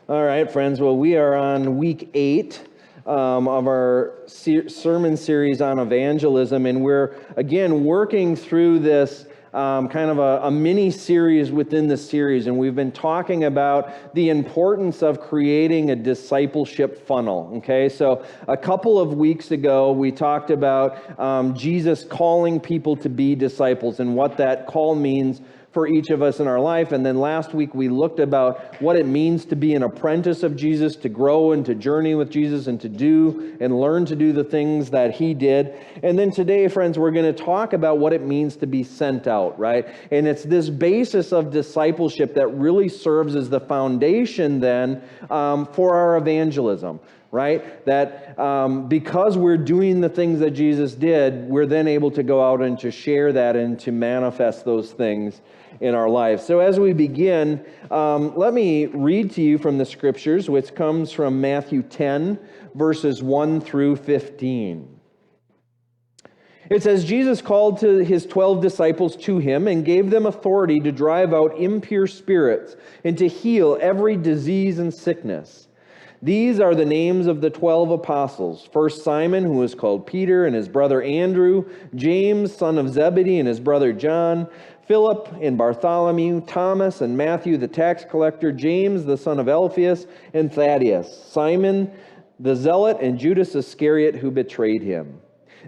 All right, friends. Well, we are on week 8 of our sermon series on evangelism, and we're, again, working through this kind of a mini-series within the series, and we've been talking about the importance of creating a discipleship funnel, okay? So a couple of weeks ago, we talked about Jesus calling people to be disciples and what that call means for each of us in our life. And then last week we looked about what it means to be an apprentice of Jesus, to grow and to journey with Jesus and to do and learn to do the things that he did. And then today, friends, we're going to talk about what it means to be sent out, right? And it's this basis of discipleship that really serves as the foundation then for our evangelism. Right? That because we're doing the things that Jesus did, we're then able to go out and to share that and to manifest those things in our lives. So as we begin, let me read to you from the scriptures, which comes from Matthew 10, verses 1 through 15. It says, Jesus called to his 12 disciples to him and gave them authority to drive out impure spirits and to heal every disease and sickness. These are the names of the 12 apostles. First Simon, who was called Peter, and his brother Andrew, James, son of Zebedee, and his brother John, Philip and Bartholomew, Thomas and Matthew the tax collector, James the son of Alphaeus, and Thaddeus, Simon the zealot, and Judas Iscariot who betrayed him.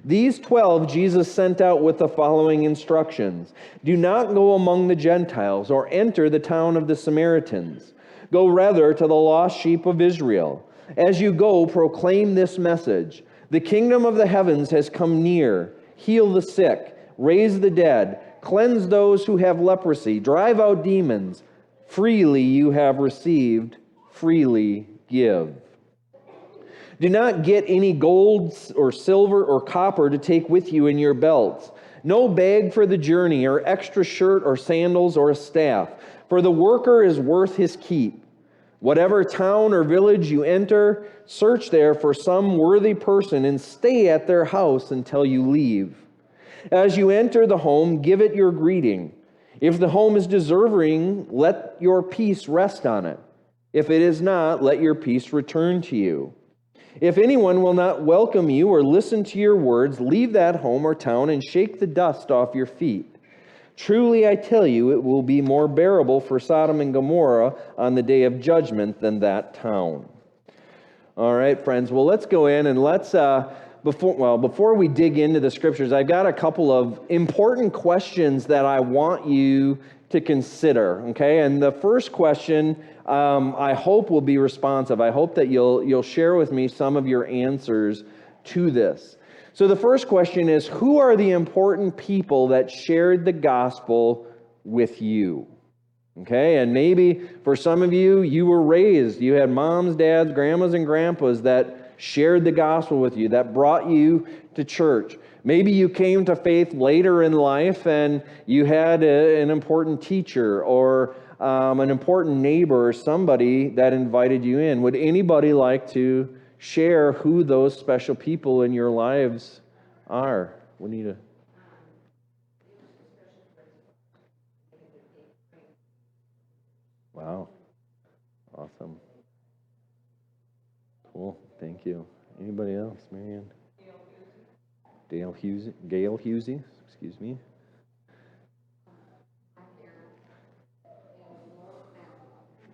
These 12 Jesus sent out with the following instructions. Do not go among the Gentiles or enter the town of the Samaritans. Go rather to the lost sheep of Israel. As you go, proclaim this message. The kingdom of the heavens has come near. Heal the sick, raise the dead, cleanse those who have leprosy, drive out demons. Freely you have received, freely give. Do not get any gold or silver or copper to take with you in your belts. No bag for the journey, or extra shirt or sandals or a staff, for the worker is worth his keep. Whatever town or village you enter, search there for some worthy person and stay at their house until you leave. As you enter the home, give it your greeting. If the home is deserving, let your peace rest on it. If it is not, let your peace return to you. If anyone will not welcome you or listen to your words, leave that home or town and shake the dust off your feet. Truly, I tell you, it will be more bearable for Sodom and Gomorrah on the day of judgment than that town. All right, friends. Well, let's go in and let's, before we dig into the scriptures, I've got a couple of important questions that I want you to consider, okay? And the first question, I hope will be responsive. I hope that you'll share with me some of your answers to this. So the first question is, who are the important people that shared the gospel with you? Okay, and maybe for some of you, you were raised, you had moms, dads, grandmas, and grandpas that shared the gospel with you, that brought you to church. Maybe you came to faith later in life and you had an important teacher or an important neighbor or somebody that invited you in. Would anybody like to share who those special people in your lives are? We need a... Wow. Awesome. Cool. Thank you. Anybody else? Marianne? Gail Husey. Excuse me.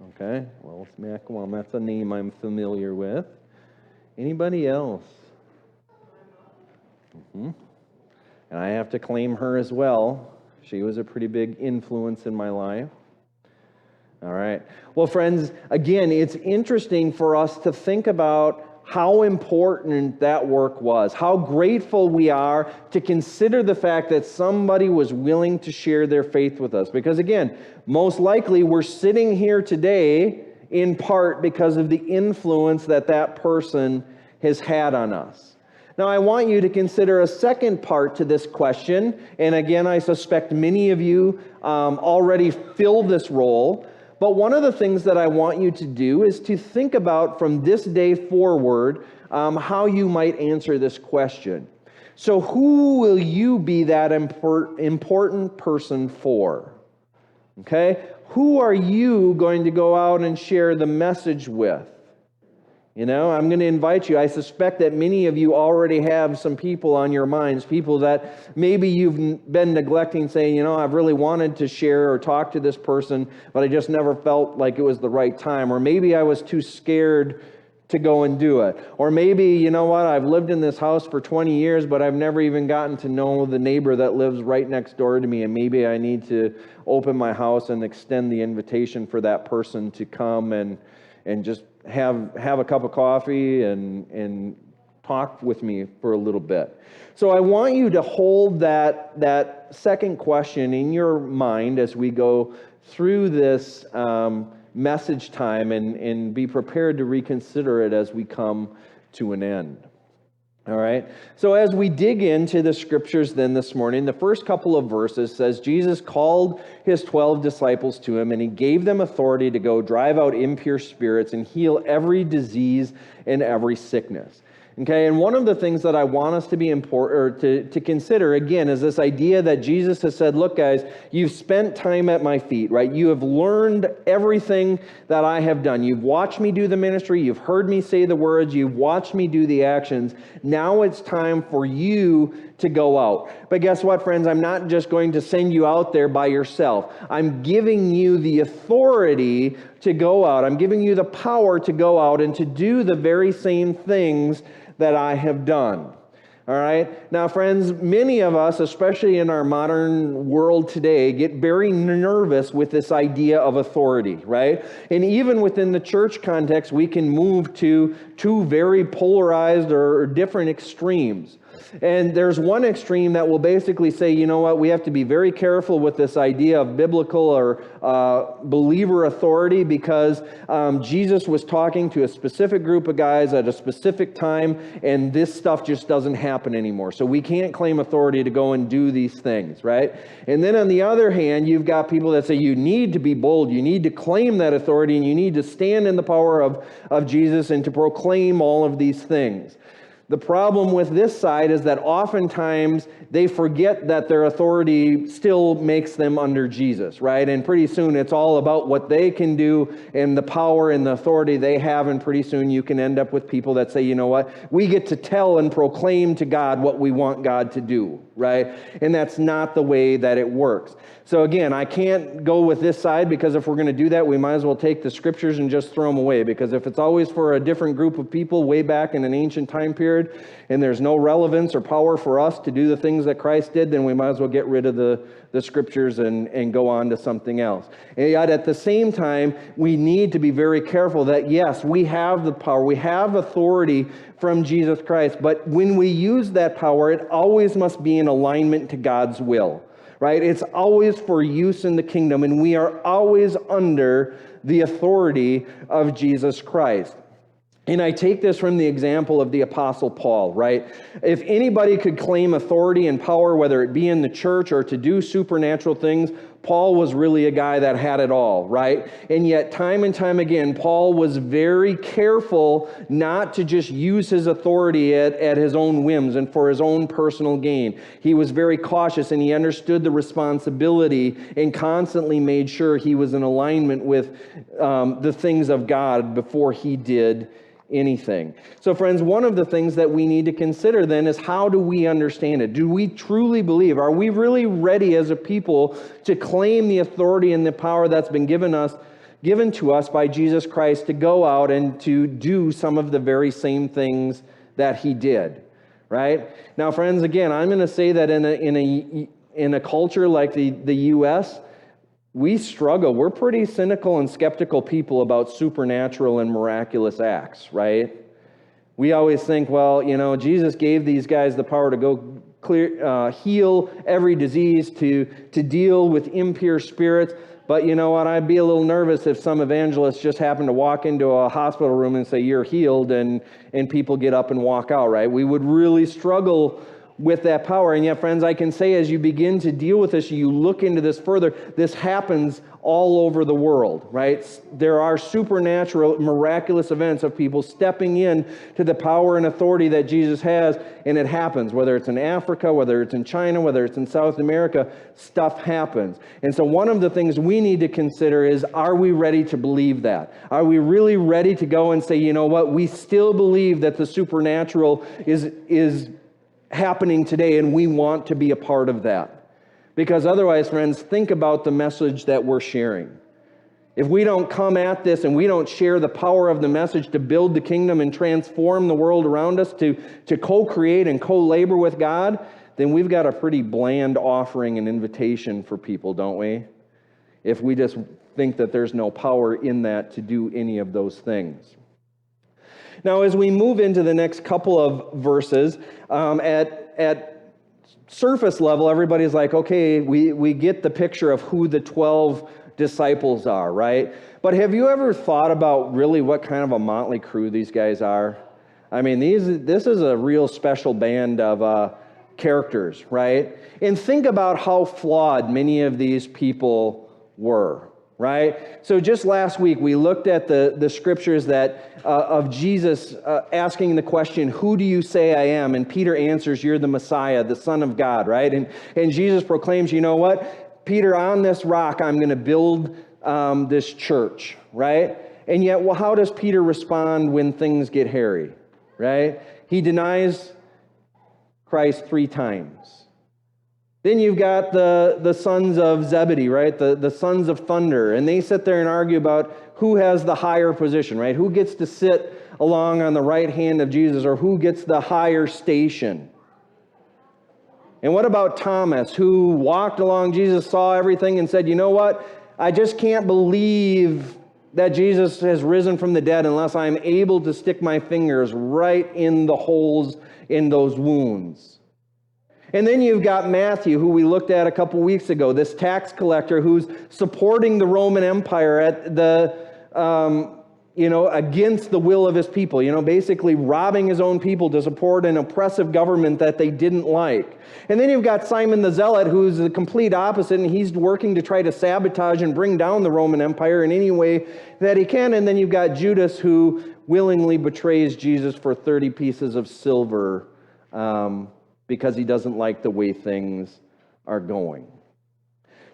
Okay. Well, Mackwam, that's a name I'm familiar with. Anybody else? And I have to claim her as well. She was a pretty big influence in my life. All right. Well, friends, again, it's interesting for us to think about how important that work was, how grateful we are to consider the fact that somebody was willing to share their faith with us. Because again, most likely we're sitting here today in part because of the influence that that person has had on us. Now, I want you to consider a second part to this question, and again, I suspect many of you already fill this role, but one of the things that I want you to do is to think about from this day forward how you might answer this question. So who will you be that important person for? Okay? who are you going to go out and share the message with? I'm going to invite you. I suspect that many of you already have some people on your minds, people that maybe you've been neglecting, saying, I've really wanted to share or talk to this person, but I just never felt like it was the right time. Or maybe I was too scared to go and do it. Or maybe, I've lived in this house for 20 years, but I've never even gotten to know the neighbor that lives right next door to me, and maybe I need to open my house and extend the invitation for that person to come and just have a cup of coffee and talk with me for a little bit. So I want you to hold that second question in your mind as we go through this message time and be prepared to reconsider it as we come to an end. All right. So as we dig into the scriptures then this morning, the first couple of verses says Jesus called his 12 disciples to him, and he gave them authority to go drive out impure spirits and heal every disease and every sickness. Okay, and one of the things that I want us to be important or to consider again is this idea that Jesus has said, look guys, you've spent time at my feet, right? You have learned everything that I have done. You've watched me do the ministry, you've heard me say the words, you've watched me do the actions. Now it's time for you to go out. But guess what, friends? I'm not just going to send you out there by yourself. I'm giving you the authority to go out. I'm giving you the power to go out and to do the very same things that I have done. All right? Now, friends, many of us, especially in our modern world today, get very nervous with this idea of authority, right? And even within the church context, we can move to two very polarized or different extremes. And there's one extreme that will basically say, we have to be very careful with this idea of biblical or believer authority because Jesus was talking to a specific group of guys at a specific time, and this stuff just doesn't happen anymore. So we can't claim authority to go and do these things, right? And then on the other hand, you've got people that say you need to be bold, you need to claim that authority, and you need to stand in the power of Jesus and to proclaim all of these things. The problem with this side is that oftentimes they forget that their authority still makes them under Jesus, right? And pretty soon it's all about what they can do and the power and the authority they have, and pretty soon you can end up with people that say, we get to tell and proclaim to God what we want God to do, right? And that's not the way that it works. So again, I can't go with this side because if we're going to do that, we might as well take the scriptures and just throw them away, because if it's always for a different group of people way back in an ancient time period, and there's no relevance or power for us to do the things that Christ did, then we might as well get rid of the scriptures and go on to something else. And yet at the same time, we need to be very careful that yes, we have the power, we have authority from Jesus Christ, but when we use that power, it always must be in alignment to God's will, right? It's always for use in the kingdom, and we are always under the authority of Jesus Christ. And I take this from the example of the Apostle Paul, right? If anybody could claim authority and power, whether it be in the church or to do supernatural things, Paul was really a guy that had it all, right? And yet, time and time again, Paul was very careful not to just use his authority at his own whims and for his own personal gain. He was very cautious, and he understood the responsibility and constantly made sure he was in alignment with the things of God before he did anything. So friends, one of the things that we need to consider then is, how do we understand it? Do we truly believe? Are we really ready as a people to claim the authority and the power that's been given to us by Jesus Christ to go out and to do some of the very same things that he did? Right? Now, friends, again, I'm going to say that in a culture like the U.S., we struggle. We're pretty cynical and skeptical people about supernatural and miraculous acts, right? We always think, well, Jesus gave these guys the power to go heal every disease, to deal with impure spirits. But you know what? I'd be a little nervous if some evangelist just happened to walk into a hospital room and say, you're healed, and people get up and walk out, right? We would really struggle with that power. And yet, friends, I can say as you begin to deal with this, you look into this further, this happens all over the world, right? There are supernatural, miraculous events of people stepping in to the power and authority that Jesus has, and it happens. Whether it's in Africa, whether it's in China, whether it's in South America, stuff happens. And so one of the things we need to consider is, are we ready to believe that? Are we really ready to go and say, you know what, we still believe that the supernatural is happening today, and we want to be a part of that? Because otherwise, friends, think about the message that we're sharing. If we don't come at this and we don't share the power of the message to build the kingdom and transform the world around us, to co-create and co-labor with God, then we've got a pretty bland offering and invitation for people, don't we? If we just think that there's no power in that to do any of those things. Now, as we move into the next couple of verses, at surface level, everybody's like, okay, we get the picture of who the 12 disciples are, right? But have you ever thought about really what kind of a motley crew these guys are? I mean, this is a real special band of characters, right? And think about how flawed many of these people were, right? So just last week, we looked at the scriptures that of Jesus asking the question, who do you say I am? And Peter answers, you're the Messiah, the Son of God, right? And Jesus proclaims, you know what? Peter, on this rock, I'm going to build this church, right? And yet, well, how does Peter respond when things get hairy, right? He denies Christ 3 times. Then you've got the sons of Zebedee, right? The sons of thunder. And they sit there and argue about who has the higher position, right? Who gets to sit along on the right hand of Jesus, or who gets the higher station? And what about Thomas, who walked along Jesus, saw everything, and said, you know what? I just can't believe that Jesus has risen from the dead unless I'm able to stick my fingers right in the holes in those wounds. And then you've got Matthew, who we looked at a couple weeks ago, this tax collector who's supporting the Roman Empire at against the will of his people, basically robbing his own people to support an oppressive government that they didn't like. And then you've got Simon the Zealot, who's the complete opposite, and he's working to try to sabotage and bring down the Roman Empire in any way that he can. And then you've got Judas, who willingly betrays Jesus for 30 pieces of silver, because he doesn't like the way things are going.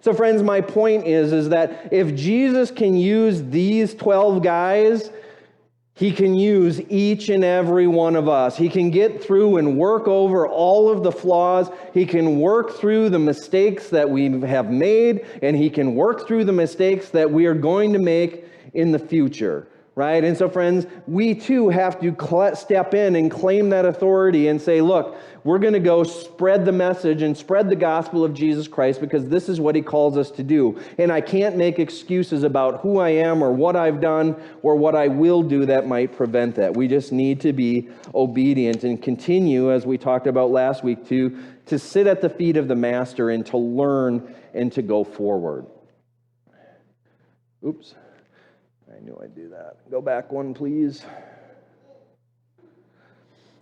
So friends, my point is that if Jesus can use these 12 guys, he can use each and every one of us. He can get through and work over all of the flaws. He can work through the mistakes that we have made, and he can work through the mistakes that we are going to make in the future. Right? And so, friends, we too have to step in and claim that authority and say, look, we're going to go spread the message and spread the gospel of Jesus Christ, because this is what he calls us to do. And I can't make excuses about who I am or what I've done or what I will do that might prevent that. We just need to be obedient and continue, as we talked about last week, to sit at the feet of the Master and to learn and to go forward. Oops. I knew I'd do that. Go back one, please.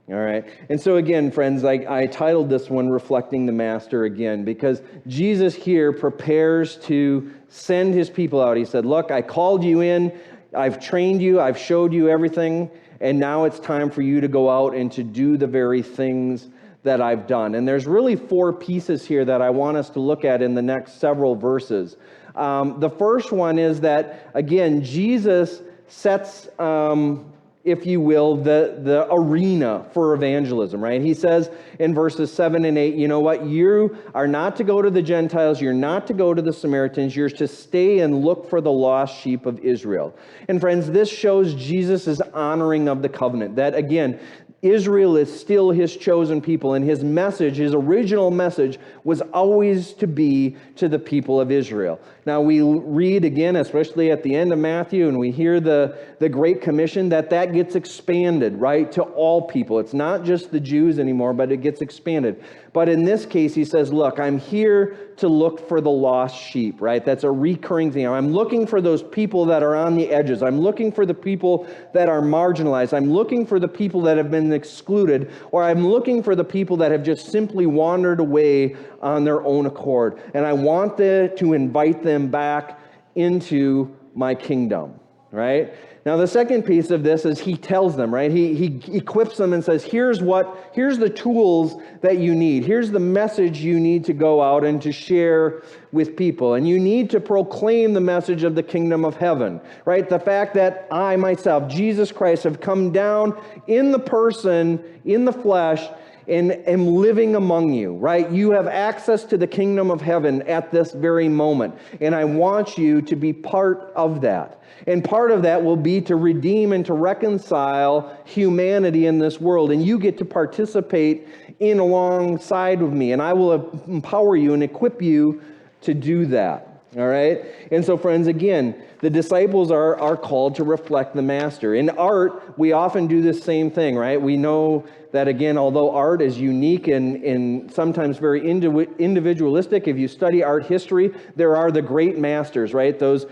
All right. And so again, friends, I titled this one Reflecting the Master again, because Jesus here prepares to send his people out. He said, look, I called you in, I've trained you, I've showed you everything, and now it's time for you to go out and to do the very things that I've done. And there's really 4 pieces here that I want us to look at in the next several verses. The first one is that, again, Jesus sets, if you will, the arena for evangelism, right? He says in verses 7 and 8, you know what? You are not to go to the Gentiles. You're not to go to the Samaritans. You're to stay and look for the lost sheep of Israel. And friends, this shows Jesus' honoring of the covenant. That, again, Israel is still his chosen people, and his message, his original message, was always to be to the people of Israel. Now we read again, especially at the end of Matthew, and we hear the Great Commission, that gets expanded, right, to all people. It's not just the Jews anymore, but it gets expanded. But in this case, he says, look, I'm here to look for the lost sheep, right? That's a recurring thing. I'm looking for those people that are on the edges. I'm looking for the people that are marginalized. I'm looking for the people that have been been excluded, or I'm looking for the people that have just simply wandered away on their own accord. And I want to invite them back into my kingdom, right? Now, the second piece of this is he tells them, right? He equips them and says, here's the tools that you need. Here's the message you need to go out and to share with people. And you need to proclaim the message of the kingdom of heaven, right? The fact that I myself, Jesus Christ, have come down in the person, in the flesh, and am living among you, right? You have access to the kingdom of heaven at this very moment. And I want you to be part of that. And part of that will be to redeem and to reconcile humanity in this world. And you get to participate in alongside with me. And I will empower you and equip you to do that. All right? And so, friends, again, the disciples are called to reflect the master. In art, we often do this same thing, right? We know that, again, although art is unique and sometimes very individualistic, if you study art history, there are the great masters, right? Those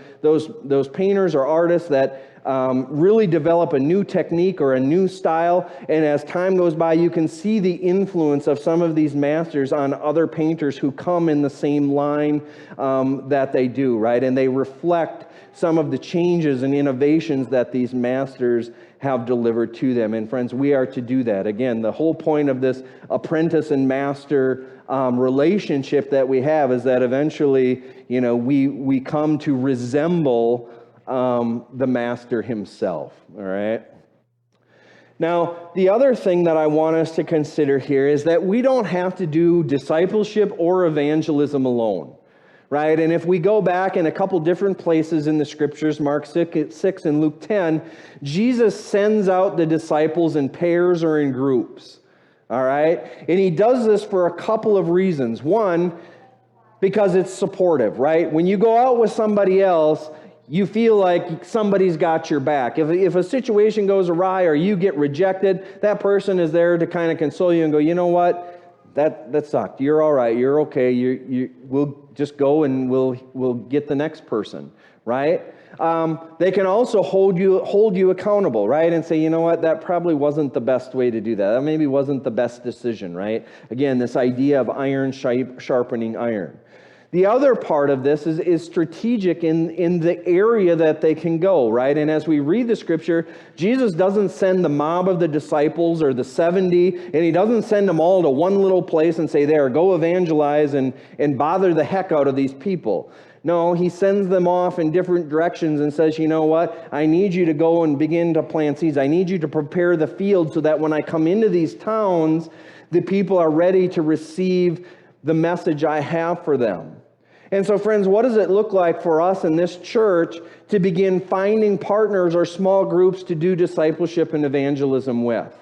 painters or artists that really develop a new technique or a new style, and as time goes by, you can see the influence of some of these masters on other painters who come in the same line that they do, right? And they reflect some of the changes and innovations that these masters have delivered to them. And friends, we are to do that. Again, the whole point of this apprentice and master relationship that we have is that eventually, we come to resemble the master himself, all right? Now, the other thing that I want us to consider here is that we don't have to do discipleship or evangelism alone, right? And if we go back in a couple different places in the scriptures, Mark 6 and Luke 10, Jesus sends out the disciples in pairs or in groups, all right? And he does this for a couple of reasons. One, because it's supportive, right? When you go out with somebody else, you feel like somebody's got your back. If a situation goes awry or you get rejected, that person is there to kind of console you and go, you know what? That sucked. You're all right. You're okay. We'll just go and we'll get the next person, right? They can also hold you accountable, right? And say, you know what? That probably wasn't the best way to do that. That maybe wasn't the best decision, right? Again, this idea of iron sharpening iron. The other part of this is strategic in the area that they can go, right? And as we read the scripture, Jesus doesn't send the mob of the disciples or the 70, and he doesn't send them all to one little place and say, there, go evangelize and bother the heck out of these people. No, he sends them off in different directions and says, you know what? I need you to go and begin to plant seeds. I need you to prepare the field so that when I come into these towns, the people are ready to receive the message I have for them. And so, friends, what does it look like for us in this church to begin finding partners or small groups to do discipleship and evangelism with?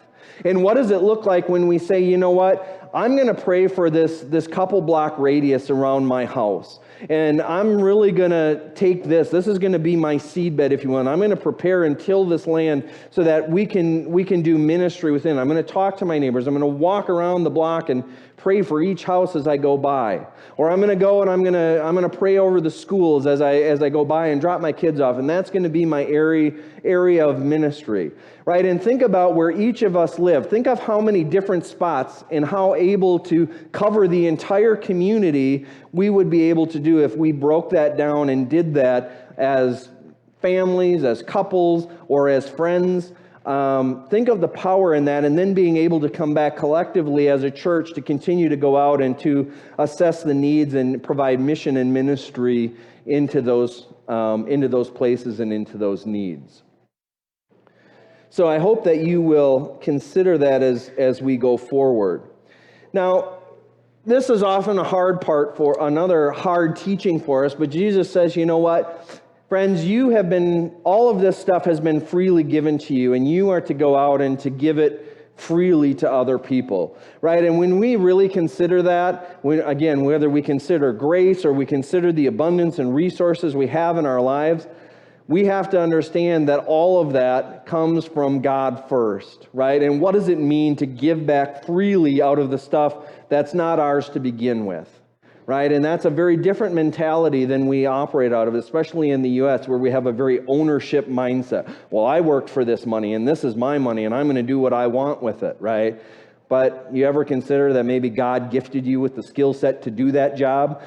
And what does it look like when we say, you know what, I'm going to pray for this couple block radius around my house. And I'm really going to take this. This is going to be my seedbed, if you want. I'm going to prepare and till this land so that we can do ministry within. I'm going to talk to my neighbors. I'm going to walk around the block and pray for each house as I go by. Or I'm going to go and I'm going to pray over the schools as I go by and drop my kids off. And that's going to be my area of ministry, right? And think about where each of us live. Think of how many different spots and how able to cover the entire community we would be able to do if we broke that down and did that as families, as couples, or as friends. Think of the power in that, and then being able to come back collectively as a church to continue to go out and to assess the needs and provide mission and ministry into those places and into those needs. So I hope that you will consider that as we go forward. Now, this is often a hard part for another hard teaching for us, but Jesus says, you know what? Friends, all of this stuff has been freely given to you, and you are to go out and to give it freely to other people, right? And when we really consider that, whether we consider grace or we consider the abundance and resources we have in our lives, we have to understand that all of that comes from God first, right? And what does it mean to give back freely out of the stuff that's not ours to begin with? right? And that's a very different mentality than we operate out of, especially in the U.S., where we have a very ownership mindset. Well, I worked for this money, and this is my money, and I'm going to do what I want with it, right? But you ever consider that maybe God gifted you with the skill set to do that job?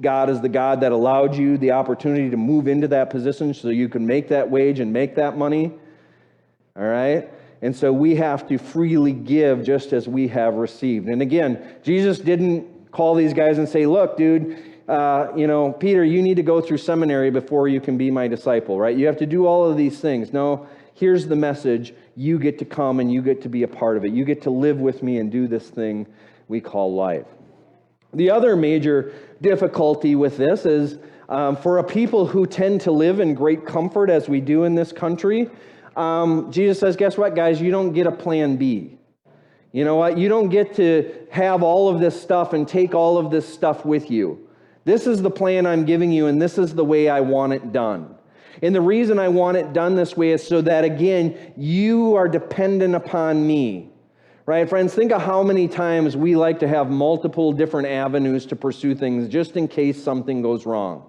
God is the God that allowed you the opportunity to move into that position so you can make that wage and make that money, all right? And so we have to freely give just as we have received. And again, Jesus didn't call these guys and say, look, dude, Peter, you need to go through seminary before you can be my disciple, right? You have to do all of these things. No, here's the message. You get to come and you get to be a part of it. You get to live with me and do this thing we call life. The other major difficulty with this is for a people who tend to live in great comfort as we do in this country, Jesus says, guess what, guys? You don't get a plan B. You know what? You don't get to have all of this stuff and take all of this stuff with you. This is the plan I'm giving you, and this is the way I want it done. And the reason I want it done this way is so that, again, you are dependent upon me. Right, friends, think of how many times we like to have multiple different avenues to pursue things just in case something goes wrong.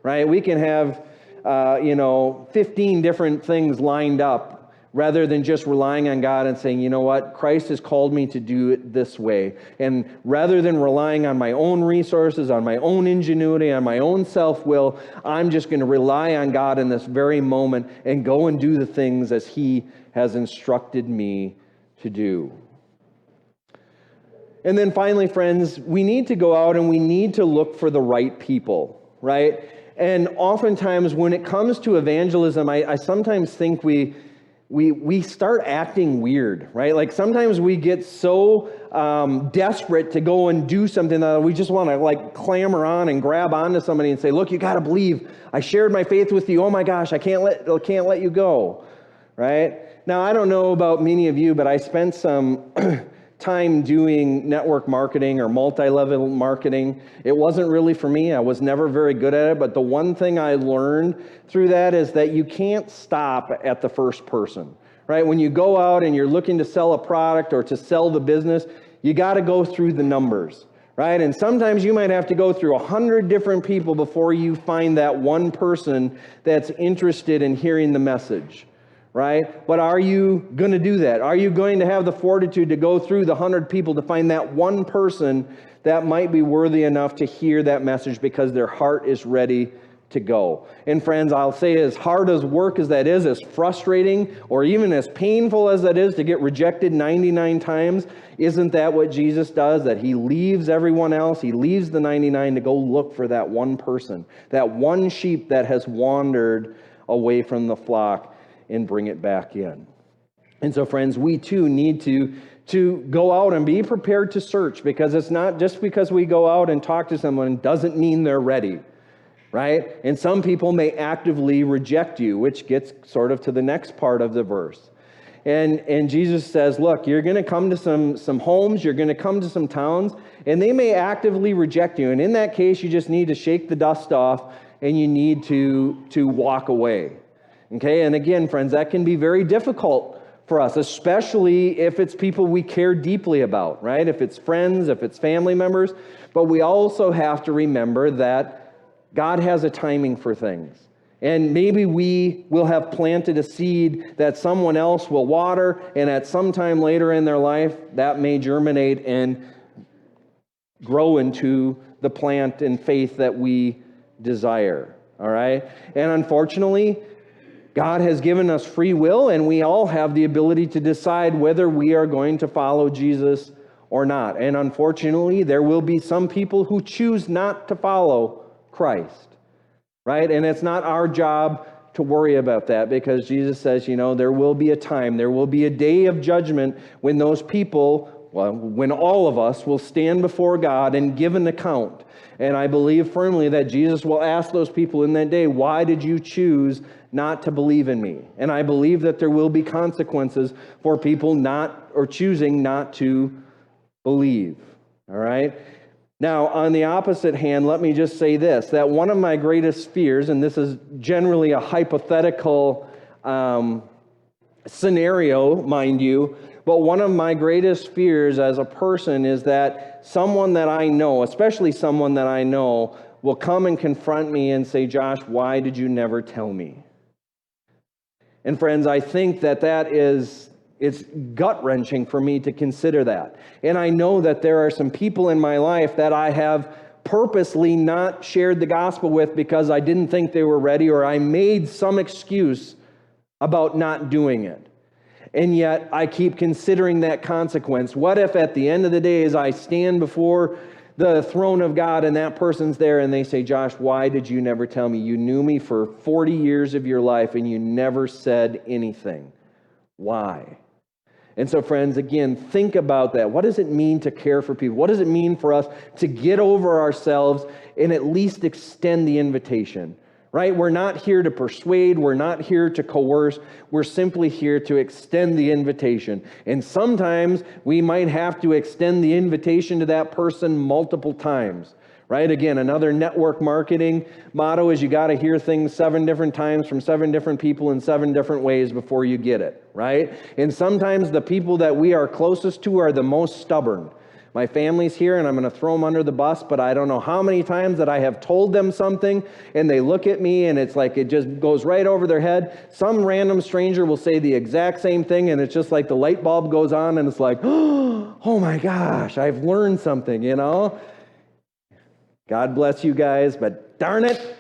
Right? We can have, 15 different things lined up rather than just relying on God and saying, you know what, Christ has called me to do it this way. And rather than relying on my own resources, on my own ingenuity, on my own self-will, I'm just going to rely on God in this very moment and go and do the things as He has instructed me to do. And then finally, friends, we need to go out and we need to look for the right people, right? And oftentimes when it comes to evangelism, I sometimes think we start acting weird, right? Like sometimes we get so desperate to go and do something that we just want to clamor on and grab onto somebody and say, look, you got to believe. I shared my faith with you. Oh my gosh, I can't let you go, right? Now, I don't know about many of you, but I spent some time doing network marketing or multi-level marketing. It wasn't really for me. I was never very good at it, but the one thing I learned through that is that you can't stop at the first person, right? When you go out and you're looking to sell a product or to sell the business, you got to go through the numbers, right? And sometimes you might have to go through 100 different people before you find that one person that's interested in hearing the message. Right? But are you going to do that? Are you going to have the fortitude to go through the 100 people to find that one person that might be worthy enough to hear that message because their heart is ready to go? And friends, I'll say as hard as work as that is, as frustrating or even as painful as that is to get rejected 99 times, isn't that what Jesus does? That He leaves everyone else, He leaves the 99 to go look for that one person, that one sheep that has wandered away from the flock, and bring it back in. And so, friends, we too need to go out and be prepared to search, because it's not just because we go out and talk to someone doesn't mean they're ready, right? And some people may actively reject you, which gets sort of to the next part of the verse. And Jesus says, look, you're going to come to some homes, you're going to come to some towns, and they may actively reject you. And in that case, you just need to shake the dust off and you need to walk away. Okay, and again, friends, that can be very difficult for us, especially if it's people we care deeply about, right? If it's friends, if it's family members. But we also have to remember that God has a timing for things. And maybe we will have planted a seed that someone else will water, and at some time later in their life, that may germinate and grow into the plant and faith that we desire, all right? And unfortunately, God has given us free will, and we all have the ability to decide whether we are going to follow Jesus or not. And unfortunately, there will be some people who choose not to follow Christ, right? And it's not our job to worry about that, because Jesus says, there will be a time, there will be a day of judgment when those people, when all of us will stand before God and give an account. And I believe firmly that Jesus will ask those people in that day, why did you choose not to believe in me? And I believe that there will be consequences for people choosing not to believe. All right? Now, on the opposite hand, let me just say this, that one of my greatest fears, and this is generally a hypothetical scenario, mind you, but one of my greatest fears as a person is that someone that I know, especially someone that I know, will come and confront me and say, Josh, why did you never tell me? And friends, I think it's gut-wrenching for me to consider that. And I know that there are some people in my life that I have purposely not shared the gospel with because I didn't think they were ready, or I made some excuse about not doing it. And yet I keep considering that consequence. What if at the end of the day, as I stand before the throne of God and that person's there and they say, Josh, why did you never tell me? You knew me for 40 years of your life and you never said anything. Why? And so, friends, again, think about that. What does it mean to care for people? What does it mean for us to get over ourselves and at least extend the invitation? Right? We're not here to persuade. We're not here to coerce. We're simply here to extend the invitation. And sometimes we might have to extend the invitation to that person multiple times. Right? Again, another network marketing motto is you got to hear things 7 different times from 7 different people in 7 different ways before you get it. Right? And sometimes the people that we are closest to are the most stubborn. My family's here, and I'm going to throw them under the bus, but I don't know how many times that I have told them something, and they look at me, and it's like it just goes right over their head. Some random stranger will say the exact same thing, and it's just like the light bulb goes on, and it's like, oh my gosh, I've learned something, you know? God bless you guys, but darn it.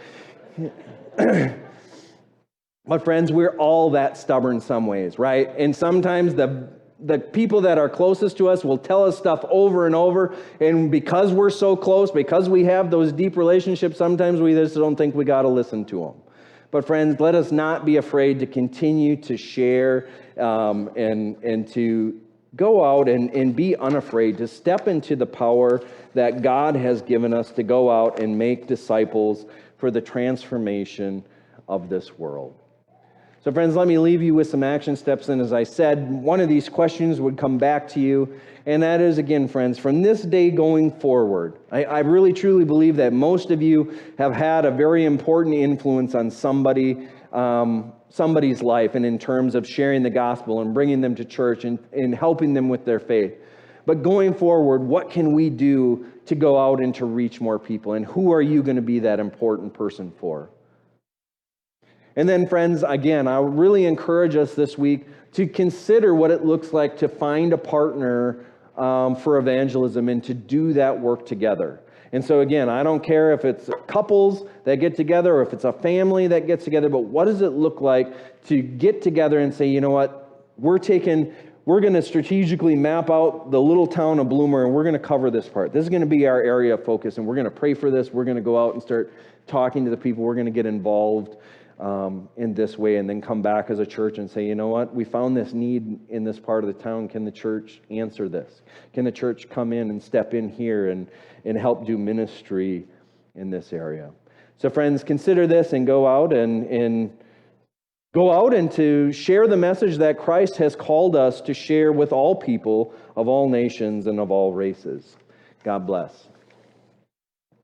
But friends, we're all that stubborn some ways, right? And sometimes the people that are closest to us will tell us stuff over and over, and because we're so close, because we have those deep relationships, sometimes we just don't think we got to listen to them. But friends, let us not be afraid to continue to share and to go out and be unafraid, to step into the power that God has given us to go out and make disciples for the transformation of this world. So friends, let me leave you with some action steps. And as I said, one of these questions would come back to you. And that is, again, friends, from this day going forward, I really truly believe that most of you have had a very important influence on somebody's life, and in terms of sharing the gospel and bringing them to church and helping them with their faith. But going forward, what can we do to go out and to reach more people? And who are you going to be that important person for? And then, friends, again, I would really encourage us this week to consider what it looks like to find a partner for evangelism and to do that work together. And so, again, I don't care if it's couples that get together or if it's a family that gets together, but what does it look like to get together and say, you know what, we're going to strategically map out the little town of Bloomer, and we're going to cover this part. This is going to be our area of focus, and we're going to pray for this. We're going to go out and start talking to the people. We're going to get involved in this way, and then come back as a church and say, you know what, we found this need in this part of the town. Can the church answer this? Can the church come in and step in here and help do ministry in this area? So friends, consider this and go out and to share the message that Christ has called us to share with all people of all nations and of all races. God bless.